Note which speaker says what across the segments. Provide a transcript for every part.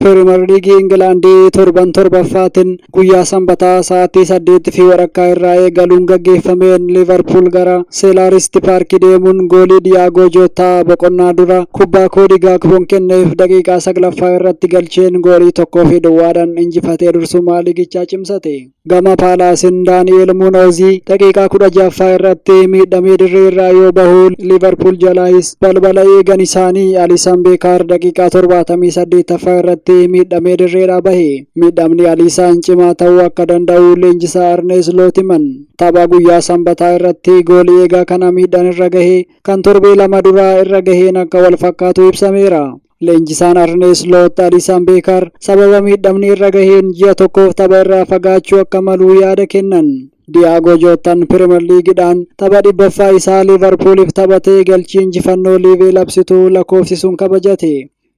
Speaker 1: Pirimeer Liigii Ingilaandii torban torbaffaatiin guyyaa sanbataa sa'aatii 8 walakkaa irraa eegaluun gaggeeffameen Liverpool gara Selhurst Paarkii deemuun goolii Diyaagoo Jootaa boqonnaa dura kubbaa Koodii Gaakpoon kenneef daqiiqaa 9ffaa irratti galcheen goolii 1-2dhaan injifatee dursummaa liigichaa cimsate. Gama Paalaasiin Daani'eel Munoozii daqiiqaa 16ffaa irratti miidhamee dirree irraa yoo bahu Liverpool jalaayis balbala eegan isaanii Alisaan Beekaar daqiiqaa 78ffaa irratti miidhamee dirreedhaa bahe. Miidhamni Alisaan cimaa ta'uu akka danda'u leenjisaa Arne Sloot himan. Tapha guyyaa sanbataa irratti goolii eegaa kana miidhaan irra gahe kan torbee 2 duraa irra gaheen akka wal fakkaatu ibsameera. Leenjisaan Arne Sloot Alisaan Beekaar sababa miidhamni irra gaheen ji'a tokkoof tapha irraa fagaachuu akka malu yaada kennan. Diyaagoo Jootaan Pirimeer Liigiidhaan tapha 100ffaa isaa Liverpooliif taphatee galchii injifannoo liivee labsituu lakkoofsisuun kabajate.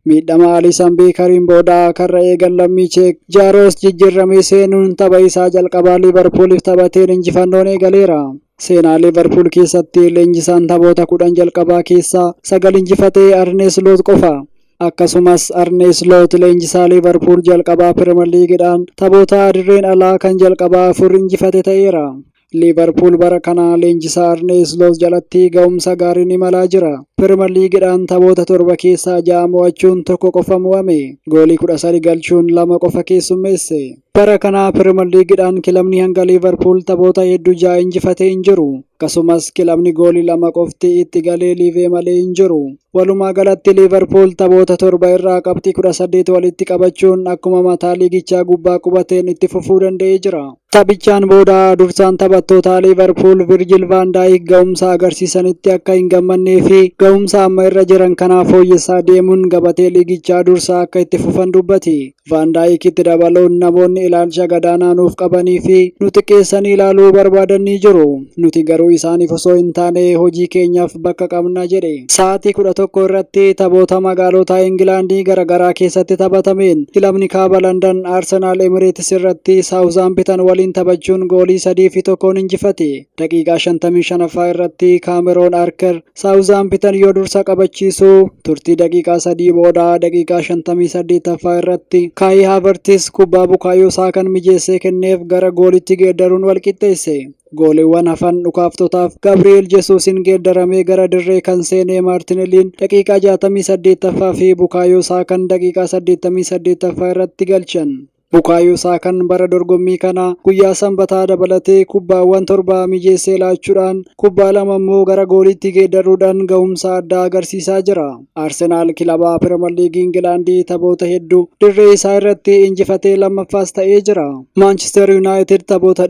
Speaker 1: Miidhama Alisaan Beekaariin booda karra eegan lammii Cheek Jaaroos jijjiiramee seenuun tapha isaa jalqabaa Liverpooliif taphateen injifannoon eegaleera. Seenaa Liverpool keessatti leenjisaan taphoota 10 jalqabaa keessaa 9 injifatee Arne Sloot qofa. Akkasumas Arne Sloot leenjisaa Liverpool jalqabaa Pirimeer Liigiidhaan taphoota dirreen alaa kan jalqabaa 4 injifate ta'eera. Liverpool bara kana leenjisaa Arne Sloot jalatti ga'umsa gaariin imalaa jira. Pirimeer Liigiidhaan taphoota 7 keessaa 6 mo'achuun 1 qofa mo'ame. Goolii 13 galchuun 2 qofa keessummeesse. Bara kana Pirimeer Liigiidhaan kilabni hanga Liverpool taphoota hedduu 6 injifatee hin jiru. Akkasumas kilabni goolii 2 qofti itti galee liivee malee hin jiru. Walumaa galatti Liverpool taphoota 7 irraa qabxii 18 walitti qabachuun akkuma mataa liigichaa gubbaa qubateen itti fufuu danda'ee jira. Taphichaan booda dursaan taphattoota Liverpool Virgil van Dijk ga'umsa agarsiisanitti akka hin gammannee fi ga'umsa amma irra jiran kanaaf fooyyessaa deemuun gabatee liigichaa dursaa akka itti fufan dubbate. Van Dijk itti dabaluun namoonni ilaalcha gadaanaa nuuf qabanii fi nuti keessanii ilaaluu barbaadan ni jiru. Nuti garuu isaaniif osoo hin taane hojii keenyaaf bakka qabna jedhe. Sa'aatii 11 irratti taphoota magaalota Ingilaandii garaagaraa keessatti taphatameen kilabni kaaba London Arsenal Emirates irratti Southampton waliin taphachuun goolii 3-1 injifate. Daqiiqaa 55ffaa irratti Kaameroon Arker Southampton yoo dursa qabachiisu turtii daqiiqaa 3 booda daqiiqaa 58ffaa irratti Kai Havertz kubbaa Bukaayoo Saakan mijeessee kenneef gara goolitti geeddaruun wal qixxeesse. Gooliiwwan hafan dhukaaftotaaf Gabriel Jesuusin geeddaramee gara dirree kan seenee Maartineliin daqiiqaa 68ffaa fi Bukaayoo Saakan daqiiqaa 88ffaa irratti galchan. Bukaayoo Saakan bara dorgommii kana guyyaa sanbataa dabalatee kubbaawwan 7 mijeessee laachuudhaan kubbaa 2 immoo gara goolitti geeddaruudhaan ga'umsa addaa agarsiisaa jira. Arsenaal kilaba Pirimeer Liigii Ingilaandii taphoota hedduu dirree isaa irratti injifatee lammaffaas ta'ee jira. Manchester United taphoota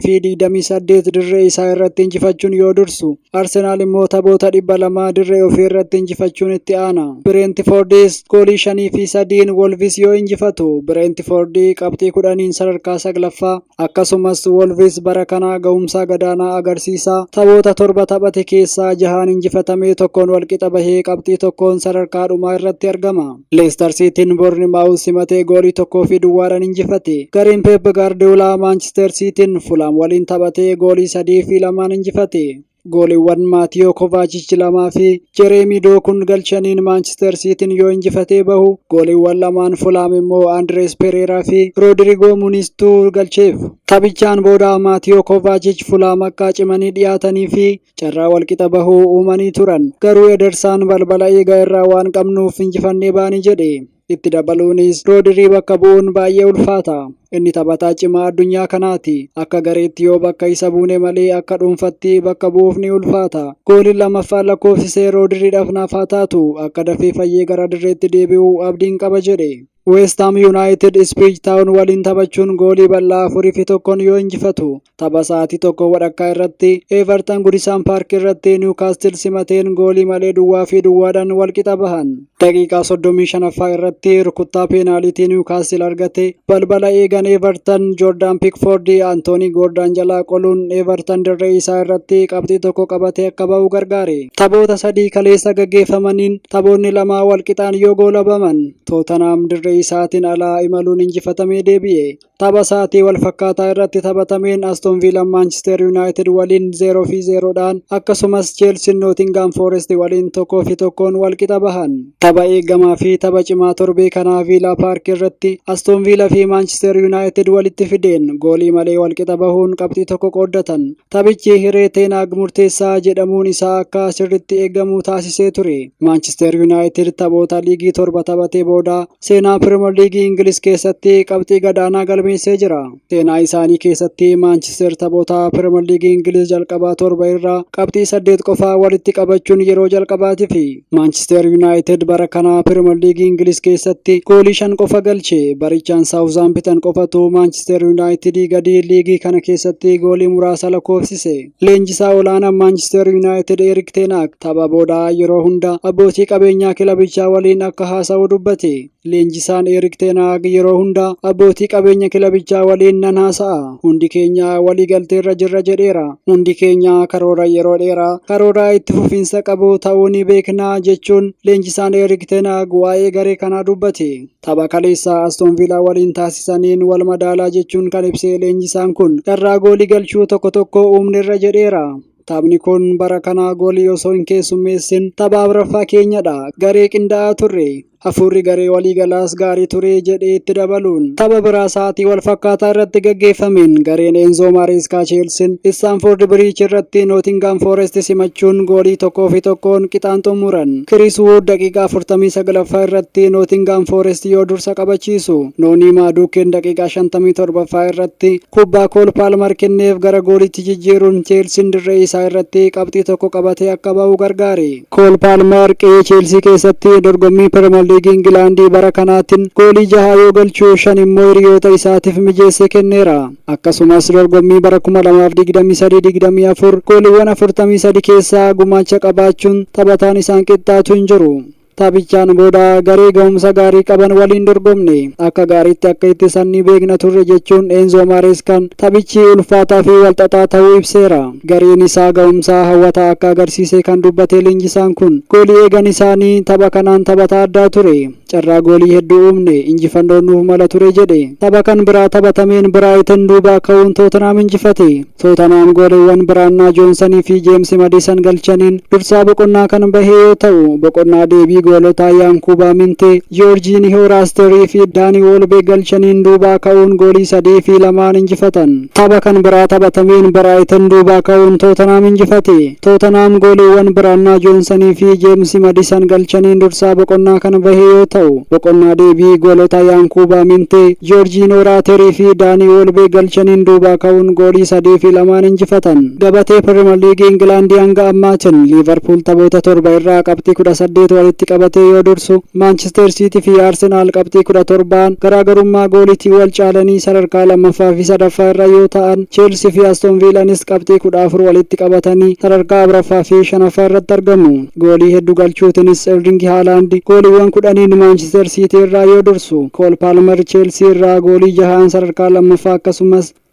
Speaker 1: 428 dirree isaa irratti injifachuun yoo dursu, Arsenaal immoo taphoota 200 dirree ofii irratti injifachuun itti aana. Brentfordis goolii 5 fi 3 Wolves yoo injifatu, Brentford qabxii 10 sadarkaa 9ffaa akkasumas Wolves bara kana ga'umsa gadaanaa agarsiisaa taphoota 7 taphate keessaa 6 injifatamee 1 walqixa bahee qabxii 1 sadarkaa dhumaa irratti argama. Leicester Cityn Bournemouth simatee goolii 1-2dhaan injifate. Gareen Pep Guardiola Manchester Cityn Fulham waliin taphatee goolii 3-2 injifate. Gooliiwwan Maatiyoo Kovacic 2 fi Jeremy Dokun galchaniin Manchester Cityn yoo injifatee bahu, gooliiwwan 2 Fulham immoo Andres Pereira fi Rodrigo Munistu galcheef. Taphichaan booda Maatiyoo Kovacic Fulham akka cimanii dhiyaatanii fi carraa walqixa bahuu uumanii turan. Garuu Ederson balbala eegaa irraa waan qabnuuf injifannee baanii jedhe. Itti dabaluunis Rodri bakka bu'uun baay'ee ulfaata. Inni taphataa cimaa addunyaa kanaati. Akka gareetti yoo bakka isa buune malee akka dhuunfatti bakka bu'uuf ni ulfaata. Gooliin 2ffaan lakkoofsisee Rodriidhaaf naaf haa taatu. Akka dafee fayyee gara dirreetti deebi'uu abdiin qaba jedhe. West Ham United Ipswich Town waliin taphachuun goolii bal'aa 4-1 yoo injifatu. Tapha sa'aatii 1 walakkaa irratti Everton Goodison Park irratti Newcastle simateen goolii malee duwwaadhaan walqixa bahan. Daqiiqaa 35ffaa irratti rukuttaa peenaalitii Newcastle argate balbala eegan Everton Jordan Pickford Anthony Gordon jalaa qoluun Everton dirree isaa irratti qabxii 1 qabatee akka ba'u gargaare. Taphoota 3 kaleessa gaggeeffamaniin taphoonni 2 walqixaan yoo goolabaman Tottenham dirree isaatiin alaa imaluun injifatamee deebi'e. Tapha sa'aatii wal fakkaataa irratti taphatameen Aston Villa Manchester United waliin 0-0dhaan akkasumas Chelsea Nottingham Forest waliin 1-1 wal qixa bahan. Tapha eegamaa fi tapha cimaa torbee kanaa Villa Park irratti Aston Villa fi Manchester United walitti fideen goolii malee wal qixa bahuun qabxii tokko qooddatan. Taphichi hiree Ten Hag murteessaa jedhamuun isaa akka sirriitti eegamu taasisee ture. Manchester United taphoota liigii 7 taphatee booda seenaa Premier League Ingiliz keessatti qabxii gadaanaa galmeessee jira. Seenaa isaanii keessatti Manchester taphoota Premier League Ingiliz jalqabaa 7 irraa qabxii 8 qofaa walitti qabachuun yeroo jalqabaatiif Manchester United bara kana Premier League Ingiliz keessatti goolii 5 qofa galche. Barichaan Southampton qofatu Manchester United gadi liigii kana keessatti goolii muraasa lakkoofsise. Leenjisaa olaanaa Manchester United Erik ten Hag tapha booda yeroo hunda abbootii qabeenyaa kilabichaa waliin akka haasa'u dubbate. Leenjisaan Erik ten Hag yeroo hunda abbootii qabeenya kilabichaa waliin nan haasa'a. Hundi keenya walii galteerra jirra jedheera. Hundi keenya karoora yeroo dheeraa karoora itti fufiinsa qabu ta'uu ni beekna jechuun leenjisaan Erik ten Hag waa'ee garee kanaa dubbate. Tapha kaleessa Aston Villa waliin taasisaniin wal madaalaa jechuun kan ibse leenjisaan kun carraa goolii galchuu tokko uumneerra jedheera. Taphni kun bara kana goolii osoo hin keessummeessin tapha afuraffaa keenyadha. Garee qindaa'aa turre. Hafuurri garee waliigalaas gaarii ture jedhee itti dabaluun tapha biraa sa'aatii wal fakkaataa irratti gaggeeffameen gareen Enzo Maresca Chelsea Stamford Bridge irratti Nottingham Forest simachuun goolii 1-1 qixaan xumuran. Chris Wood daqiiqaa 49ffaa irratti Nottingham Forest yoo dursa qabachiisu, Noni Maduken daqiiqaa 57ffaa irratti kubbaa Cole Palmer kenneef gara gooliitti jijjiiruun Chelsea dirree isaa irratti qabxii tokko qabatee akka ba'u gargaare. Cole Palmer qe'ee Chelsea keessatti dorgommii Premier League Ingilaandii bara kanaatiin goolii 6 yoo galchuu 5 immoo hiriyoota isaatiif mijeessee kenneera. Akkasumas dorgommii bara 2023-24 gooliiwwan 43 keessaa gumaacha qabaachuun taphataan isaan qixxaatu hin jiru. Taphichaan booda garee ga'umsa gaarii qaban waliin dorgomne akka gaariitti akka itti sanni beekna turre jechuun Enzo Marescaan taphichi ulfaataa fi walxaxaa ta'uu ibseera. Gareen isaa ga'umsa hawwataa akka agarsiise kan dubbate leenjisaan kun goolii eegan isaanii tapha kanaan taphata addaa ture. Carraa goolii hedduu uumne injifannoon nuuf mala ture jedhe. Tapha kan biraa taphatameen Brighton duubaa ka'uun Tottenham injifate. Tottenham gooliiwwan Biraannaa Joonsanii fi James Madison galchaniin dursaa boqonnaa kan bahee yoo ta'u, boqonnaa deebii goolota Yankuba Minte, Jorginho Rasteri fi Dani Welbeck galchaniin duubaa ka'uun goolii 3 fi 2 injifatan. Tapha kan biraa taphatameen Brighton duubaa ka'uun Tottenham injifate. Tottenham gooliiwwan Biraannaa Joonsanii fi James Madison galchaniin dursaa boqonnaa kan bahee yoo ta'u, boqonnaa deebii goolota Yankuba Minte, Jorginho Rasteri fi Dani Welbeck galchaniin duubaa ka'uun goolii 3 fi 2 injifatan. Gabatee Premier League Ingilandi hanga ammaatiin Liverpool taphoota 7 irraa qabxii 18 walitti qabatee yoo dursu, Manchester City fi Arsenal qabxii 17 garaagarummaa gooliitii wal caalanii sadarkaa 2ffaa fi 3ffaa irra yoo ta'an, Chelsea fi Aston Villanis qabxii 14 walitti qabatanii sadarkaa 4ffaa fi 5ffaa irratti argamu. Goolii hedduu galchuutinis Erling Haaland gooliiwwan 10 Manchester City irraa yoo dursu, Cole Palmer Chelsea irraa goolii 6 sadarkaa 2ffaa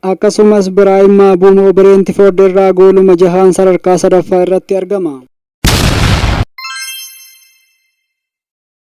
Speaker 1: akkasumas Brahim Mbeumo Brentford irraa gooluma 6 sadarkaa 3ffaa irratti argama.